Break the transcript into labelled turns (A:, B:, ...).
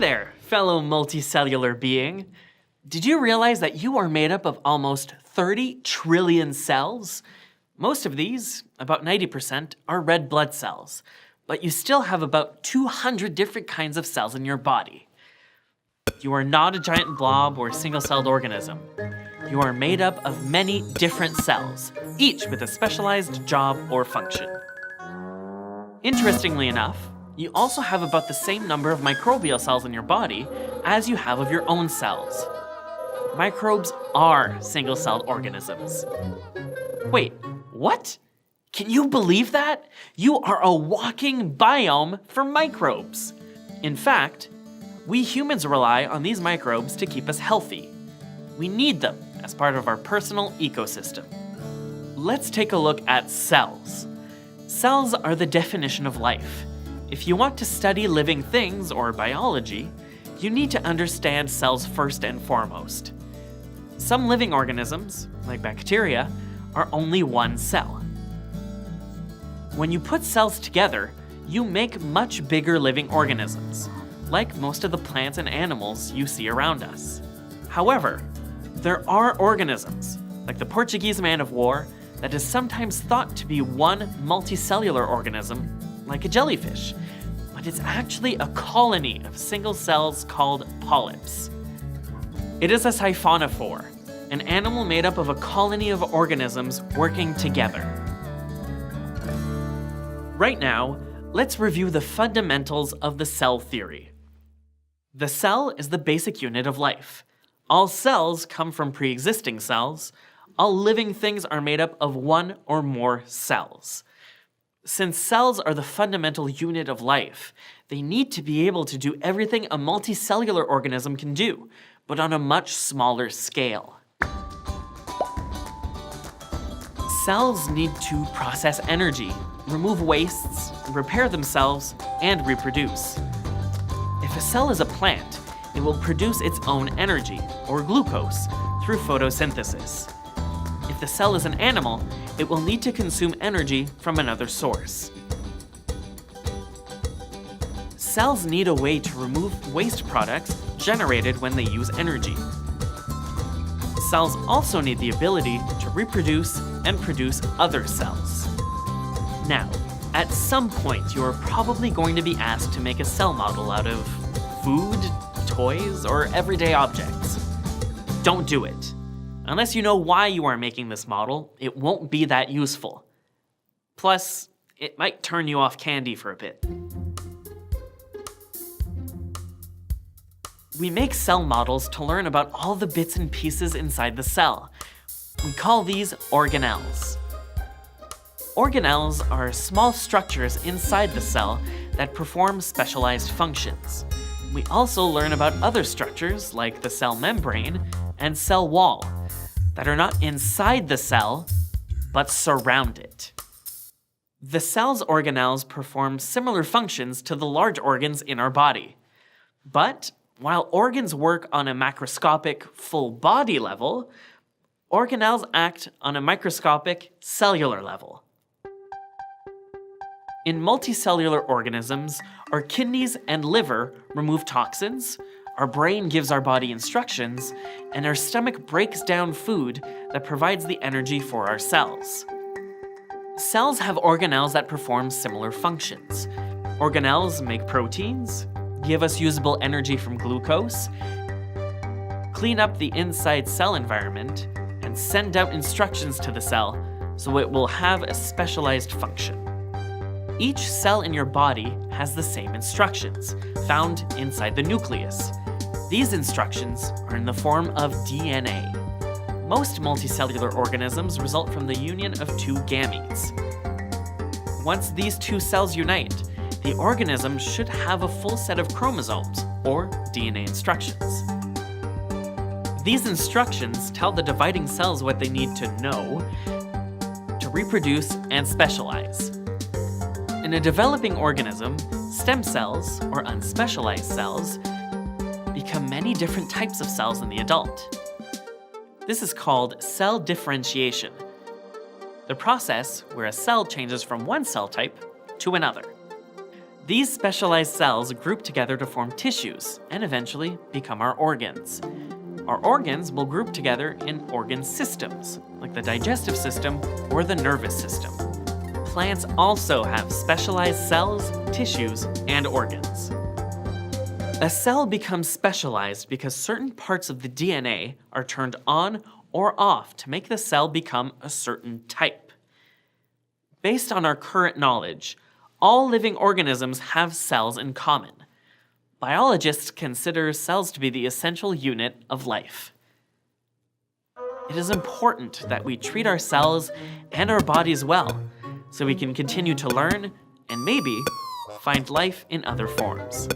A: there, fellow multicellular being. Did you realize that you are made up of almost 30 trillion cells? Most of these, about 90%, are red blood cells, but you still have about 200 different kinds of cells in your body. You are not a giant blob or single-celled organism. You are made up of many different cells, each with a specialized job or function. Interestingly enough, you also have about the same number of microbial cells in your body as you have of your own cells. Microbes are single-celled organisms. Wait, what? Can you believe that? You are a walking biome for microbes. In fact, we humans rely on these microbes to keep us healthy. We need them as part of our personal ecosystem. Let's take a look at cells. Cells are the definition of life. If you want to study living things or biology, you need to understand cells first and foremost. Some living organisms, like bacteria, are only one cell. When you put cells together, you make much bigger living organisms, like most of the plants and animals you see around us. However, there are organisms, like the Portuguese man of war, that is sometimes thought to be one multicellular organism, like a jellyfish, but it's actually a colony of single cells called polyps. It is a siphonophore, an animal made up of a colony of organisms working together. Right now, let's review the fundamentals of the cell theory. The cell is the basic unit of life. All cells come from pre-existing cells. All living things are made up of one or more cells. Since cells are the fundamental unit of life, they need to be able to do everything a multicellular organism can do, but on a much smaller scale. Cells need to process energy, remove wastes, repair themselves, and reproduce. If a cell is a plant, it will produce its own energy, or glucose, through photosynthesis. If the cell is an animal, it will need to consume energy from another source. Cells need a way to remove waste products generated when they use energy. Cells also need the ability to reproduce and produce other cells. Now, at some point, you are probably going to be asked to make a cell model out of food, toys, or everyday objects. Don't do it. Unless you know why you are making this model, it won't be that useful. Plus, it might turn you off candy for a bit. We make cell models to learn about all the bits and pieces inside the cell. We call these organelles. Organelles are small structures inside the cell that perform specialized functions. We also learn about other structures like the cell membrane and cell wall that are not inside the cell, but surround it. The cell's organelles perform similar functions to the large organs in our body. But while organs work on a macroscopic full body level, organelles act on a microscopic cellular level. In multicellular organisms, our kidneys and liver remove toxins, our brain gives our body instructions, and our stomach breaks down food that provides the energy for our cells. Cells have organelles that perform similar functions. Organelles make proteins, give us usable energy from glucose, clean up the inside cell environment, and send out instructions to the cell so it will have a specialized function. Each cell in your body has the same instructions, found inside the nucleus. These instructions are in the form of DNA. Most multicellular organisms result from the union of two gametes. Once these two cells unite, the organism should have a full set of chromosomes, or DNA instructions. These instructions tell the dividing cells what they need to know to reproduce and specialize. In a developing organism, stem cells, or unspecialized cells, become many different types of cells in the adult. This is called cell differentiation, the process where a cell changes from one cell type to another. These specialized cells group together to form tissues and eventually become our organs. Our organs will group together in organ systems, like the digestive system or the nervous system. Plants also have specialized cells, tissues, and organs. A cell becomes specialized because certain parts of the DNA are turned on or off to make the cell become a certain type. Based on our current knowledge, all living organisms have cells in common. Biologists consider cells to be the essential unit of life. It is important that we treat our cells and our bodies well, so we can continue to learn and maybe find life in other forms.